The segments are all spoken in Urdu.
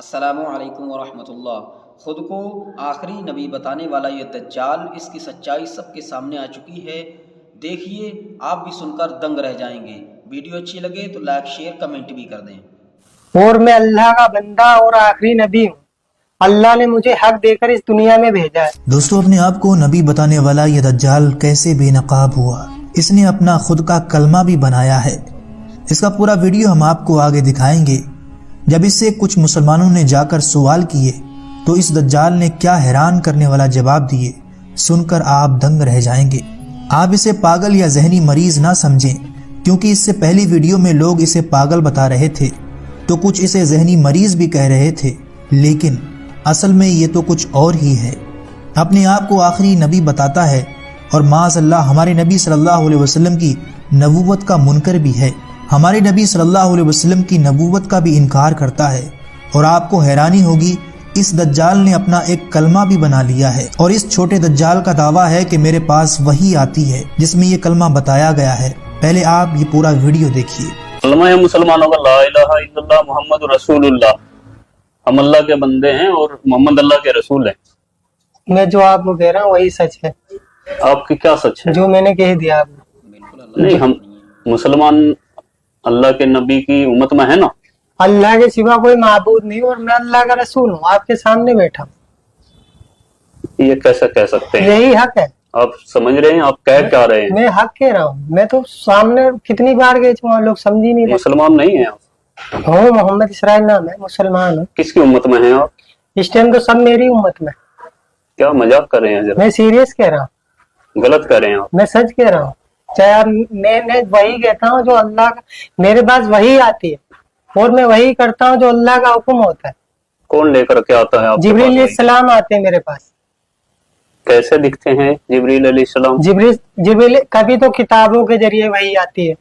السلام علیکم ورحمۃ اللہ۔ خود کو آخری نبی بتانے والا یہ دجال، اس کی سچائی سب کے سامنے آ چکی ہے۔ دیکھیے، آپ بھی سن کر دنگ رہ جائیں گے۔ ویڈیو اچھی لگے تو لائک شیئر کمنٹ بھی کر دیں۔ اور میں اللہ کا بندہ اور آخری نبی ہوں۔ اللہ نے مجھے حق دے کر اس دنیا میں بھیجا ہے۔ دوستو، اپنے آپ کو نبی بتانے والا یہ دجال کیسے بے نقاب ہوا؟ اس نے اپنا خود کا کلمہ بھی بنایا ہے۔ اس کا پورا ویڈیو ہم آپ کو آگے دکھائیں گے۔ جب اس سے کچھ مسلمانوں نے جا کر سوال کیے تو اس دجال نے کیا حیران کرنے والا جواب دیے، سن کر آپ دنگ رہ جائیں گے۔ آپ اسے پاگل یا ذہنی مریض نہ سمجھیں، کیونکہ اس سے پہلی ویڈیو میں لوگ اسے پاگل بتا رہے تھے تو کچھ اسے ذہنی مریض بھی کہہ رہے تھے، لیکن اصل میں یہ تو کچھ اور ہی ہے۔ اپنے آپ کو آخری نبی بتاتا ہے اور معاذ اللہ ہمارے نبی صلی اللہ علیہ وسلم کی نبوت کا منکر بھی ہے۔ ہمارے نبی صلی اللہ علیہ وسلم کی نبوت کا بھی انکار کرتا ہے، اور آپ کو حیرانی ہوگی اس دجال نے اپنا ایک کلمہ بھی بنا لیا ہے، اور اس چھوٹے دجال کا دعویٰ ہے کہ میرے پاس وحی آتی ہے جس میں یہ کلمہ بتایا گیا ہے۔ پہلے آپ یہ پورا ویڈیو دیکھیے۔ کلمہ ہے مسلمانوں کا لا الہ الا اللہ محمد رسول اللہ۔ ہم اللہ کے بندے ہیں اور محمد اللہ کے رسول ہیں۔ میں جو آپ کو کہہ رہا ہوں وہی سچ ہے، آپ کی کیا سچ ہے؟ جو میں نے کہہ دیا آپ کو۔ بالکل اللہ نہیں، ہم مسلمان اللہ کے نبی کی امت میں ہے نا۔ اللہ کے سوا کوئی معبود نہیں، اور میں اللہ کا رسول ہوں، آپ کے سامنے بیٹھا ہوں۔ یہ کیسے کہہ سکتے ہیں؟ یہی حق ہے۔ آپ سمجھ رہے ہیں آپ کہہ کیا رہے ہیں؟ میں حق کہہ رہا ہوں۔ میں تو سامنے کتنی بار گئے چکا ہوں، لوگ سمجھ ہی نہیں رہے۔ مسلمان نہیں ہیں آپ؟ ہوں، محمد اسرائیل نام ہے، مسلمان ہوں۔ کس کی امت میں ہیں آپ؟ اس ٹائم تو سب میری امت میں۔ کیا مذاق کر رہے ہیں؟ ذرا میں سیریس کہہ رہا ہوں، غلط کر رہے ہیں آپ۔ میں سچ کہہ رہا ہوں۔ چاہے آپ میں وہی کہتا ہوں جو اللہ کا، میرے پاس وہی آتی ہے اور میں وہی کرتا ہوں جو اللہ کا حکم ہوتا ہے۔ کون لے کر کے آتا ہے آپ کے جبریل پاس علیہ وحی؟ السلام آتے ہیں میرے پاس۔ کیسے دکھتے ہیں جبریل علیہ السلام؟ جبریل کبھی تو کتابوں کے ذریعے وہی آتی ہے،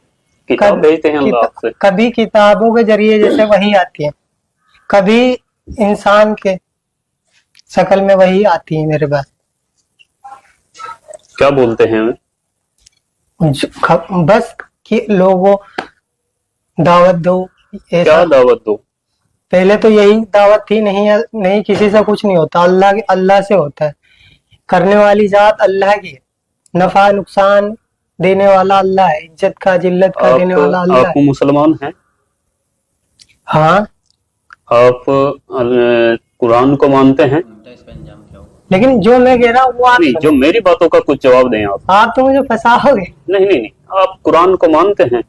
کتاب بھیجتے ہیں اللہ آپ سے؟ کبھی کتابوں کے ذریعے جیسے وہی آتی ہے، کبھی انسان کے شکل میں وہی آتی ہے میرے پاس۔ کیا بولتے ہیں؟ بس کہ لوگوں دعوت دو، کیا ایسا۔ دعوت دو؟ پہلے تو یہی دعوت تھی، نہیں کسی سے کچھ نہیں ہوتا، اللہ سے ہوتا ہے۔ کرنے والی ذات اللہ کی ہے، نفع نقصان دینے والا اللہ ہے، عزت کا ذلت کا دینے والا اللہ آپ ہے۔ مسلمان ہیں؟ ہاں، آپ قرآن کو مانتے ہیں؟ اس کا انجام کیا ہوگا؟ لیکن جو میں کہہ رہا ہوں وہ آپ نہیں، جو میری باتوں کا کچھ جواب دیں آپ۔ آپ تو مجھے پھنساؤ گے۔ نہیں، آپ قرآن کو مانتے ہیں؟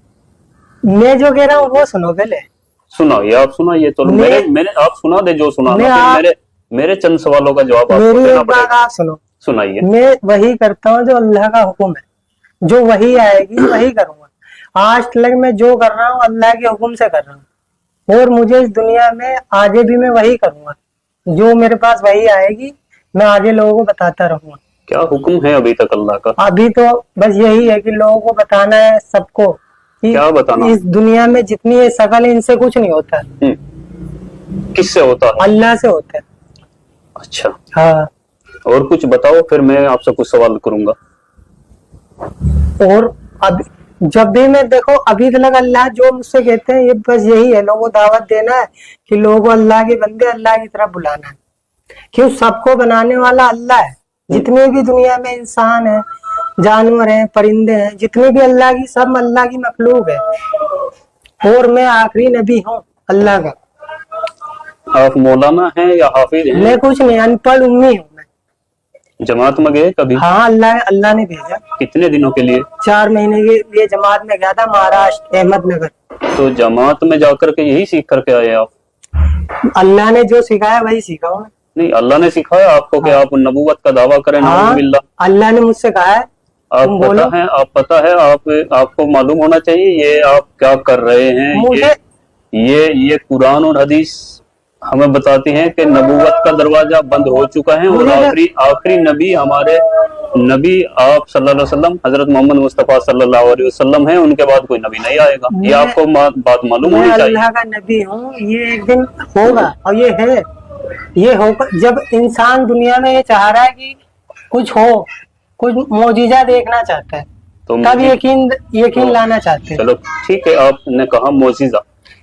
میں جو کہہ رہا ہوں وہ سنو پہلے۔ سنائیے، آپ سنائیے تو آپ سنا دے جو سنانا، پھر میرے چند سوالوں کا جواب آپ کو میری دینا ایک پڑے بات گا۔ آپ سنو، سنائیے۔ میں وہی کرتا ہوں جو اللہ کا حکم ہے، جو وہی آئے گی وہی کروں گا۔ آج تک میں جو کر رہا ہوں اللہ کے حکم سے کر رہا ہوں، اور مجھے اس دنیا میں آگے بھی میں وہی کروں گا، جو میرے پاس وہی آئے گی میں آگے لوگوں کو بتاتا رہوں گا۔ کیا حکم ہے ابھی تک اللہ کا؟ ابھی تو بس یہی ہے کہ لوگوں کو بتانا ہے، سب کو، کہ کیا بتانا؟ اس دنیا میں جتنی یہ شکل ان سے کچھ نہیں ہوتا ہے، کس سے ہوتا ہے؟ اللہ سے ہوتا ہے۔ اچھا، ہاں، اور کچھ بتاؤ، پھر میں آپ سے کچھ سوال کروں گا۔ اور اب جب بھی میں دیکھو ابھی تک اللہ جو مجھ سے کہتے ہیں یہ بس یہی ہے، لوگوں کو دعوت دینا ہے کہ لوگوں کو اللہ کے بندے اللہ کی طرف بلانا ہے، کیوں سب کو بنانے والا اللہ ہے۔ جتنے بھی دنیا میں انسان ہیں، جانور ہیں، پرندے ہیں، جتنے بھی اللہ کی، سب اللہ کی مخلوق ہے، اور میں آخری نبی ہوں اللہ کا۔ آپ مولانا ہیں یا حافظ ہیں؟ میں کچھ نہیں، ان پڑھ امی ہوں میں۔ جماعت میں گئے کبھی؟ ہاں، اللہ نے بھیجا۔ کتنے دنوں کے لیے؟ 4 مہینے کے لیے جماعت میں گیا تھا، مہاراشٹر احمد نگر۔ تو جماعت میں جا کر کے یہی سیکھ کر کے آئے آپ؟ اللہ نے جو سکھایا وہی سیکھا ہوں میں۔ نہیں، اللہ نے سکھایا آپ کو کہ آپ نبوت کا دعویٰ کریں؟ ہاں، نعوذ باللہ۔ اللہ نے مجھ سے کہا ہے تم بولو۔ پتہ ہے آپ کو معلوم ہونا چاہیے یہ آپ کیا کر رہے ہیں۔ مجھے یہ قرآن اور حدیث ہمیں بتاتی ہیں کہ نبوت کا دروازہ بند ہو چکا ہے، اور آخری نبی ہمارے نبی آپ صلی اللہ علیہ وسلم حضرت محمد مصطفیٰ صلی اللہ علیہ وسلم ہیں، ان کے بعد کوئی نبی نہیں آئے گا۔ یہ آپ کو بات معلوم ہونی میں چاہیے۔ اللہ کا نبی ہوں، یہ ایک دن ہوگا، اور یہ ہوگا جب انسان دنیا میں یہ چاہ رہا ہے کہ کچھ ہو، کچھ معجزہ دیکھنا چاہتا ہے، تو تب یقین لانا چاہتے ہیں۔ چلو ٹھیک ہے، آپ نے کہا معجزہ،